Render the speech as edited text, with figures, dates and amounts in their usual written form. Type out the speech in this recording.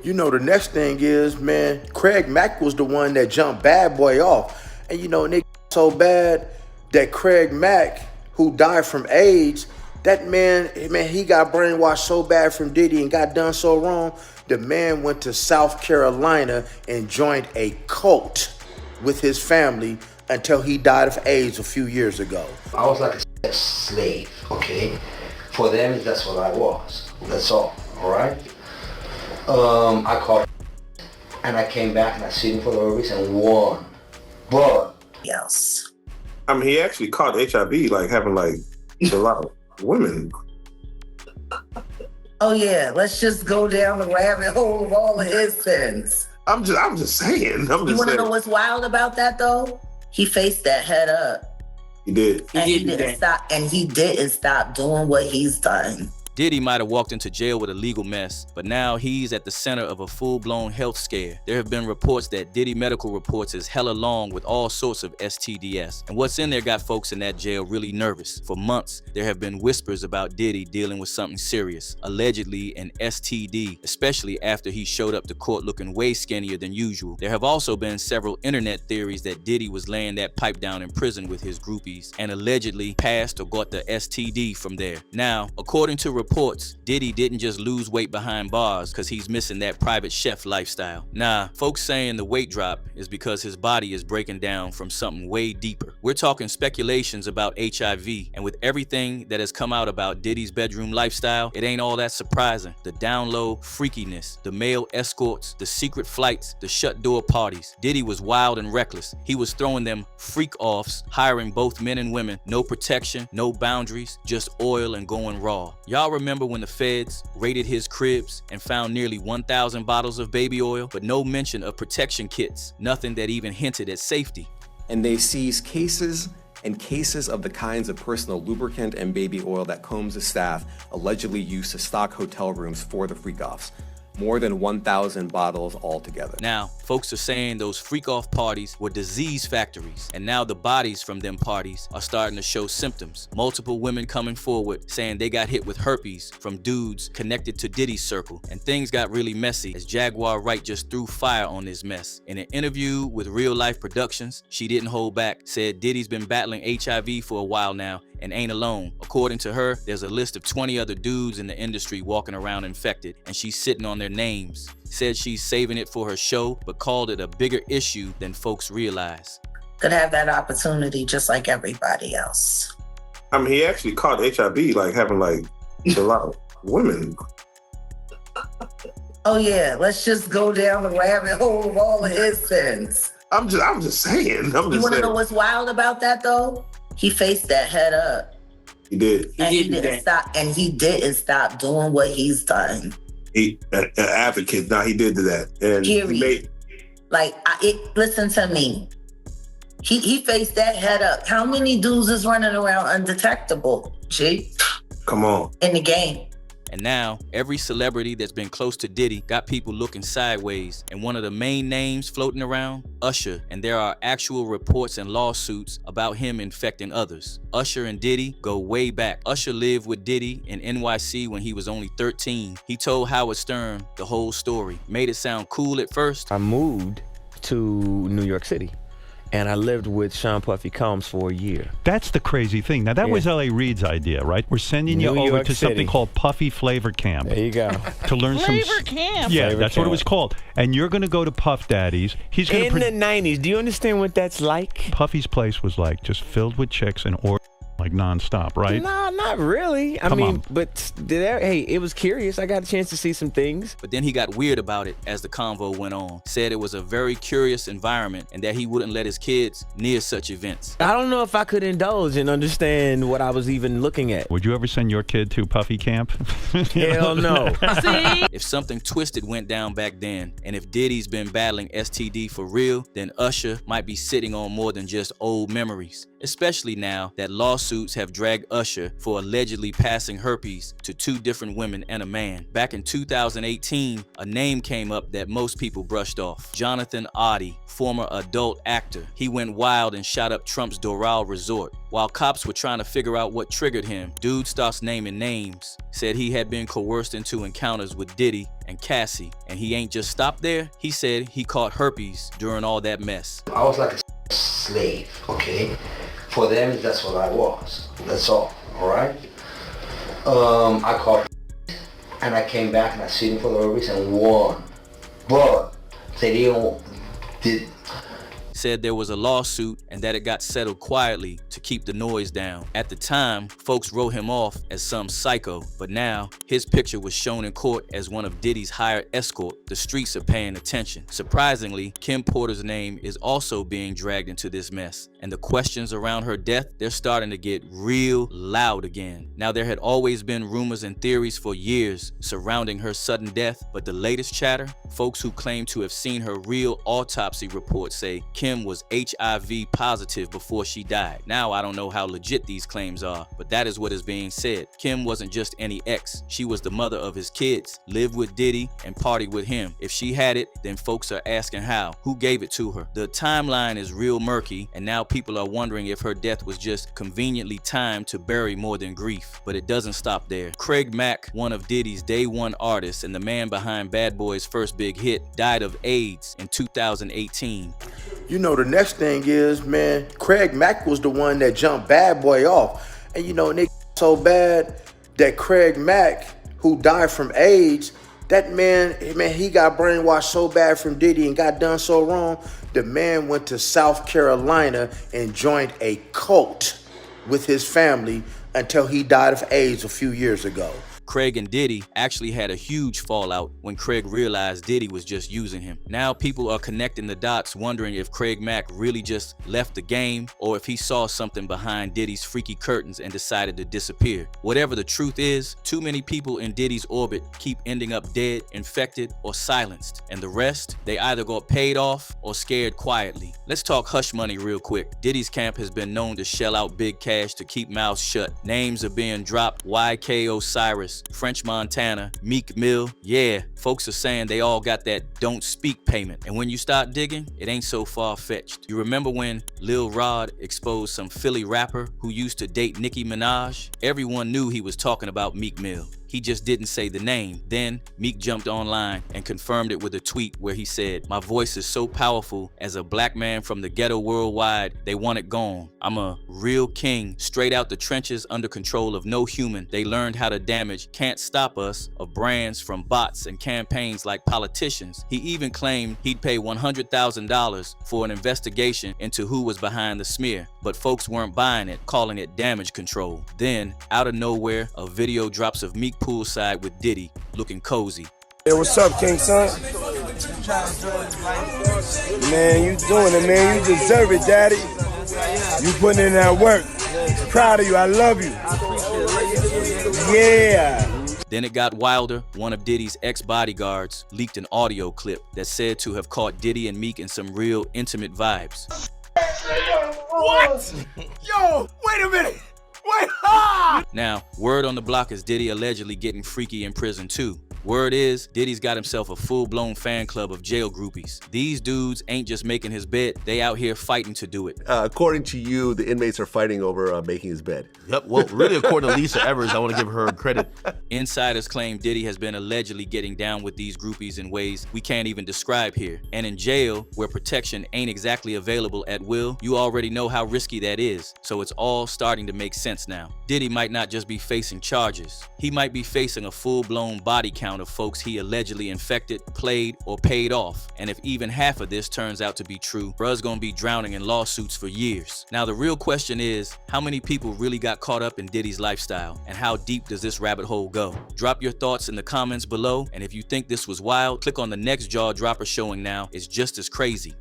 You know, the next thing is, man, Craig Mack was the one that jumped Bad Boy off. And you know, nigga so bad that Craig Mack, who died from AIDS, that man, he got brainwashed so bad from Diddy and got done so wrong. The man went to South Carolina and joined a cult with his family until he died of AIDS a few years ago. I was like a sex slave, okay? For them, that's what I was. That's all right? I called and I came back and I sued him for the robberies and won. But yes. I mean, he actually caught HIV, like having like a lot of women. Oh yeah, let's just go down the rabbit hole of all of his sins. I'm just saying. You want to know what's wild about that though? He faced that head up. He did. And he didn't stop. And he didn't stop doing what he's done. Diddy might have walked into jail with a legal mess, but now he's at the center of a full-blown health scare. There have been reports that Diddy medical reports is hella long with all sorts of STDS. And what's in there got folks in that jail really nervous. For months, there have been whispers about Diddy dealing with something serious, allegedly an STD, especially after he showed up to court looking way skinnier than usual. There have also been several internet theories that Diddy was laying that pipe down in prison with his groupies and allegedly passed or got the STD from there. Now, according to reports, Diddy didn't just lose weight behind bars because he's missing that private chef lifestyle. Nah, folks saying the weight drop is because his body is breaking down from something way deeper. We're talking speculations about HIV, and with everything that has come out about Diddy's bedroom lifestyle, it ain't all that surprising. The down low freakiness, the male escorts, the secret flights, the shut door parties. Diddy was wild and reckless. He was throwing them freak offs, hiring both men and women, no protection, no boundaries, just oil and going raw. Y'all remember when the feds raided his cribs and found nearly 1,000 bottles of baby oil, but no mention of protection kits, nothing that even hinted at safety. And they seized cases and cases of the kinds of personal lubricant and baby oil that Combs' staff allegedly used to stock hotel rooms for the freak-offs. More than 1,000 bottles altogether. Now, folks are saying those freak-off parties were disease factories, and now the bodies from them parties are starting to show symptoms. Multiple women coming forward saying they got hit with herpes from dudes connected to Diddy's circle, and things got really messy as Jaguar Wright just threw fire on this mess. In an interview with Real Life Productions, she didn't hold back, said Diddy's been battling HIV for a while now and ain't alone. According to her, there's a list of 20 other dudes in the industry walking around infected, and she's sitting on their names. Said she's saving it for her show, but called it a bigger issue than folks realize. Could have that opportunity just like everybody else. I mean, he actually caught HIV, like having like a lot of women. Oh yeah, let's just go down the rabbit hole of all of his sins. I'm just saying. You want to know what's wild about that though? He faced that head up. He did. And he didn't stop. And he didn't stop doing what he's done. He an advocate. Now he did do that. And period. Listen to me. He faced that head up. How many dudes is running around undetectable? G. Come on. In the game. And now, every celebrity that's been close to Diddy got people looking sideways. And one of the main names floating around, Usher. And there are actual reports and lawsuits about him infecting others. Usher and Diddy go way back. Usher lived with Diddy in NYC when he was only 13. He told Howard Stern the whole story. Made it sound cool at first. I moved to New York City. And I lived with Sean Puffy Combs for a year. That's the crazy thing. Now, that was L.A. Reid's idea, right? We're sending you over to something called Puffy Flavor Camp. There you go. To learn Flavor Camp. Yeah, Flavor that's Camp. what it was called. And you're going to go to Puff Daddy's. He's going In the 90s. Do you understand what that's like? Puffy's place was like just filled with chicks and like nonstop, right? No, not really. I mean, but hey, it was curious. I got a chance to see some things. But then he got weird about it as the convo went on. Said it was a very curious environment and that he wouldn't let his kids near such events. I don't know if I could indulge and understand what I was even looking at. Would you ever send your kid to Puffy Camp? Hell no. See? If something twisted went down back then, and if Diddy's been battling STD for real, then Usher might be sitting on more than just old memories. especially now that lawsuits have dragged Usher for allegedly passing herpes to 2 different women and a man. Back in 2018, a name came up that most people brushed off. Jonathan Oddie, former adult actor. He went wild and shot up Trump's Doral Resort. While cops were trying to figure out what triggered him, dude starts naming names. Said he had been coerced into encounters with Diddy and Cassie, and he ain't just stopped there. He said he caught herpes during all that mess. I was like a slave, okay? For them, that's what I was. That's all right? I caught and I came back and I sued them for the herpes and won. But they did. Said there was a lawsuit and that it got settled quietly to keep the noise down. At the time, folks wrote him off as some psycho, but now his picture was shown in court as one of Diddy's hired escort. The streets are paying attention. Surprisingly, Kim Porter's name is also being dragged into this mess, and the questions around her death, they're starting to get real loud again. Now, there had always been rumors and theories for years surrounding her sudden death, but the latest chatter, folks who claim to have seen her real autopsy report say Kim was HIV positive before she died. Now, I don't know how legit these claims are, but that is what is being said. Kim wasn't just any ex. She was the mother of his kids, lived with Diddy, and partied with him. If she had it, then folks are asking how. Who gave it to her? The timeline is real murky, and now people are wondering if her death was just conveniently timed to bury more than grief. But it doesn't stop there. Craig Mack, one of Diddy's day one artists and the man behind Bad Boy's first big hit, died of AIDS in 2018. You know, the next thing is, man, Craig Mack was the one that jumped Bad Boy off. And you know, nigga so bad that Craig Mack, who died from AIDS, that man, he got brainwashed so bad from Diddy and got done so wrong. The man went to South Carolina and joined a cult with his family until he died of AIDS a few years ago. Craig and Diddy actually had a huge fallout when Craig realized Diddy was just using him. Now people are connecting the dots, wondering if Craig Mack really just left the game or if he saw something behind Diddy's freaky curtains and decided to disappear. Whatever the truth is, too many people in Diddy's orbit keep ending up dead, infected, or silenced. And the rest, they either got paid off or scared quietly. Let's talk hush money real quick. Diddy's camp has been known to shell out big cash to keep mouths shut. Names are being dropped: YK Osiris, French Montana, Meek Mill. Yeah, folks are saying they all got that don't speak payment. And when you start digging, it ain't so far-fetched. You remember when Lil Rod exposed some Philly rapper who used to date Nicki Minaj? Everyone knew he was talking about Meek Mill. He just didn't say the name. Then Meek jumped online and confirmed it with a tweet where he said, "My voice is so powerful as a black man from the ghetto worldwide, they want it gone. I'm a real king, straight out the trenches under control of no human. They learned how to damage, can't stop us, of brands from bots and campaigns like politicians." He even claimed he'd pay $100,000 for an investigation into who was behind the smear, but folks weren't buying it, calling it damage control. Then, out of nowhere, a video drops of Meek poolside with Diddy, looking cozy. Hey, what's up, King Son? Man, you doing it, man. You deserve it, Daddy. You putting in that work. Proud of you. I love you. Yeah. Then it got wilder. One of Diddy's ex-bodyguards leaked an audio clip that's said to have caught Diddy and Meek in some real intimate vibes. What? Yo, wait a minute. Wait, Now, word on the block is Diddy allegedly getting freaky in prison too. Word is, Diddy's got himself a full-blown fan club of jail groupies. These dudes ain't just making his bed, they out here fighting to do it. According to you, the inmates are fighting over making his bed. Yep, well, really, according to Lisa Evers, I want to give her credit. Insiders claim Diddy has been allegedly getting down with these groupies in ways we can't even describe here. And in jail, where protection ain't exactly available at will, you already know how risky that is. So it's all starting to make sense now. Diddy might not just be facing charges. He might be facing a full-blown body count of folks he allegedly infected, played, or paid off. And if even half of this turns out to be true, bruh's gonna be drowning in lawsuits for years. Now the real question is, how many people really got caught up in Diddy's lifestyle? And how deep does this rabbit hole go? Drop your thoughts in the comments below, and if you think this was wild, click on the next jaw dropper showing now. It's just as crazy.